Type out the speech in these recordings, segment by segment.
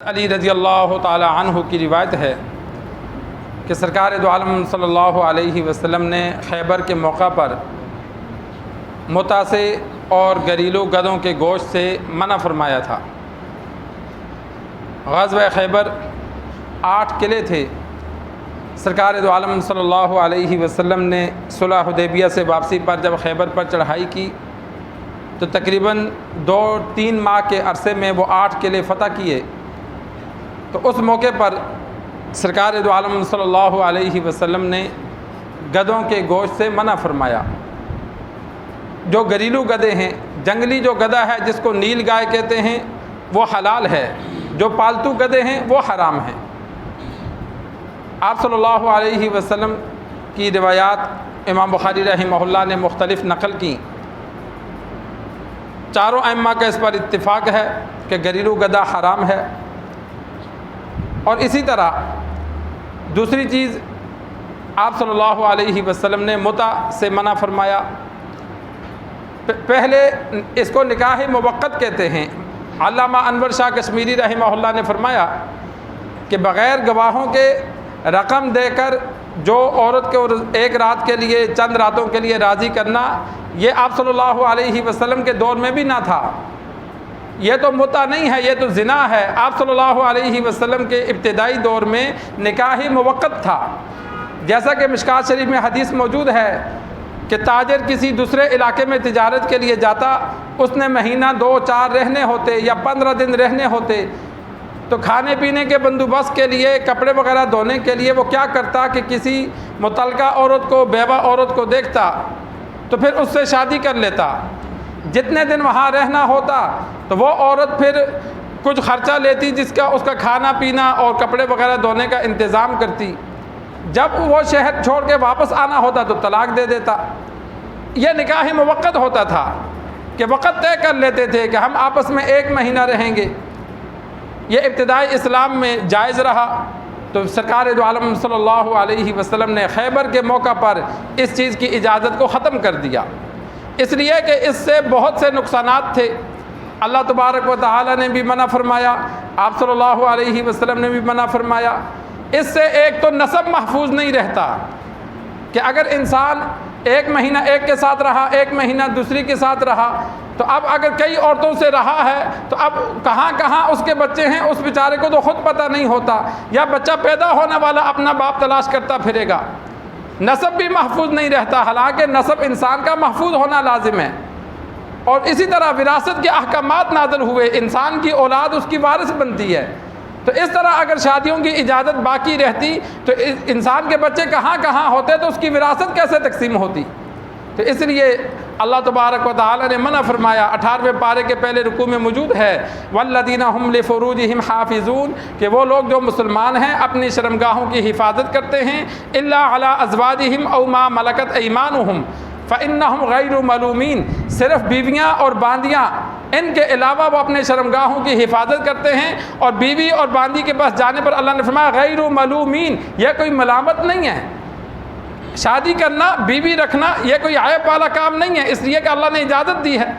علی رضی اللہ تعالی عنہ کی روایت ہے کہ سرکار دو عالم صلی اللہ علیہ وسلم نے خیبر کے موقع پر متع سے اور گھریلو گدوں کے گوشت سے منع فرمایا تھا۔ غزوہ خیبر 8 قلعے تھے۔ سرکار دو عالم صلی اللہ علیہ وسلم نے صلح حدیبیہ سے واپسی پر جب خیبر پر چڑھائی کی تو تقریباً 2-3 ماہ کے عرصے میں وہ 8 قلعے فتح کیے۔ تو اس موقع پر سرکار دو عالم صلی اللہ علیہ وسلم نے گدوں کے گوشت سے منع فرمایا۔ جو گھریلو گدے ہیں، جنگلی جو گدھا ہے جس کو نیل گائے کہتے ہیں وہ حلال ہے، جو پالتو گدے ہیں وہ حرام ہیں۔ آپ صلی اللہ علیہ وسلم کی روایات امام بخاری رحمہ اللہ نے مختلف نقل کی۔ چاروں ائمہ کا اس پر اتفاق ہے کہ گھریلو گدھا حرام ہے۔ اور اسی طرح دوسری چیز آپ صلی اللہ علیہ وسلم نے متع سے منع فرمایا۔ پہلے اس کو نکاح موقت کہتے ہیں۔ علامہ انور شاہ کشمیری رحمہ اللہ نے فرمایا کہ بغیر گواہوں کے رقم دے کر جو عورت کو ایک رات کے لیے، چند راتوں کے لیے راضی کرنا، یہ آپ صلی اللہ علیہ وسلم کے دور میں بھی نہ تھا۔ یہ تو متع نہیں ہے، یہ تو زنا ہے۔ آپ صلی اللہ علیہ وسلم کے ابتدائی دور میں نکاح موقت تھا۔ جیسا کہ مشکات شریف میں حدیث موجود ہے کہ تاجر کسی دوسرے علاقے میں تجارت کے لیے جاتا، اس نے مہینہ 2-4 رہنے ہوتے یا 15 دن رہنے ہوتے، تو کھانے پینے کے بندوبست کے لیے، کپڑے وغیرہ دھونے کے لیے وہ کیا کرتا کہ کسی متعلقہ عورت کو، بیوہ عورت کو دیکھتا تو پھر اس سے شادی کر لیتا۔ جتنے دن وہاں رہنا ہوتا تو وہ عورت پھر کچھ خرچہ لیتی جس کا اس کا کھانا پینا اور کپڑے وغیرہ دھونے کا انتظام کرتی۔ جب وہ شہر چھوڑ کے واپس آنا ہوتا تو طلاق دے دیتا۔ یہ نکاح موقت ہوتا تھا کہ وقت طے کر لیتے تھے کہ ہم آپس میں 1 مہینہ رہیں گے۔ یہ ابتدائی اسلام میں جائز رہا۔ تو سرکار دو عالم صلی اللہ علیہ وسلم نے خیبر کے موقع پر اس چیز کی اجازت کو ختم کر دیا، اس لیے کہ اس سے بہت سے نقصانات تھے۔ اللہ تبارک و تعالی نے بھی منع فرمایا، آپ صلی اللہ علیہ وسلم نے بھی منع فرمایا۔ اس سے ایک تو نسب محفوظ نہیں رہتا کہ اگر انسان 1 مہینہ ایک کے ساتھ رہا، 1 مہینہ دوسری کے ساتھ رہا، تو اب اگر کئی عورتوں سے رہا ہے تو اب کہاں کہاں اس کے بچے ہیں اس بیچارے کو تو خود پتہ نہیں ہوتا، یا بچہ پیدا ہونے والا اپنا باپ تلاش کرتا پھرے گا۔ نسب بھی محفوظ نہیں رہتا، حالانکہ نسب انسان کا محفوظ ہونا لازم ہے۔ اور اسی طرح وراثت کے احکامات نازل ہوئے، انسان کی اولاد اس کی وارث بنتی ہے۔ تو اس طرح اگر شادیوں کی اجازت باقی رہتی تو انسان کے بچے کہاں کہاں ہوتے تو اس کی وراثت کیسے تقسیم ہوتی؟ تو اس لیے اللہ تبارک و تعالی نے منع فرمایا۔ 18ویں پارے کے پہلے رکوع میں موجود ہے والذین هم لفروجهم حافظون، کہ وہ لوگ جو مسلمان ہیں اپنی شرمگاہوں کی حفاظت کرتے ہیں، الا علی ازواجہم او ما ملکت ایمانہم فإنہم غیر ملومین، صرف بیویاں اور باندیاں، ان کے علاوہ وہ اپنے شرمگاہوں کی حفاظت کرتے ہیں۔ اور بیوی اور باندی کے پاس جانے پر اللہ نے فرمایا غیر ملومین، یہ کوئی ملامت نہیں ہے۔ شادی کرنا، بیوی رکھنا یہ کوئی عیب والا کام نہیں ہے، اس لیے کہ اللہ نے اجازت دی ہے۔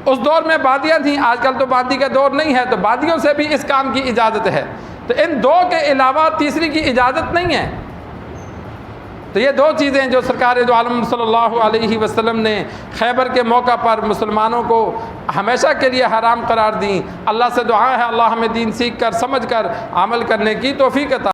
اس دور میں باندیاں تھیں، آج کل تو باندی کا دور نہیں ہے، تو باندیوں سے بھی اس کام کی اجازت ہے۔ تو ان 2 کے علاوہ تیسری کی اجازت نہیں ہے۔ تو یہ 2 چیزیں جو سرکار دو عالم صلی اللہ علیہ وسلم نے خیبر کے موقع پر مسلمانوں کو ہمیشہ کے لیے حرام قرار دیں۔ اللہ سے دعا ہے اللہ ہمیں دین سیکھ کر، سمجھ کر عمل کرنے کی توفیق عطا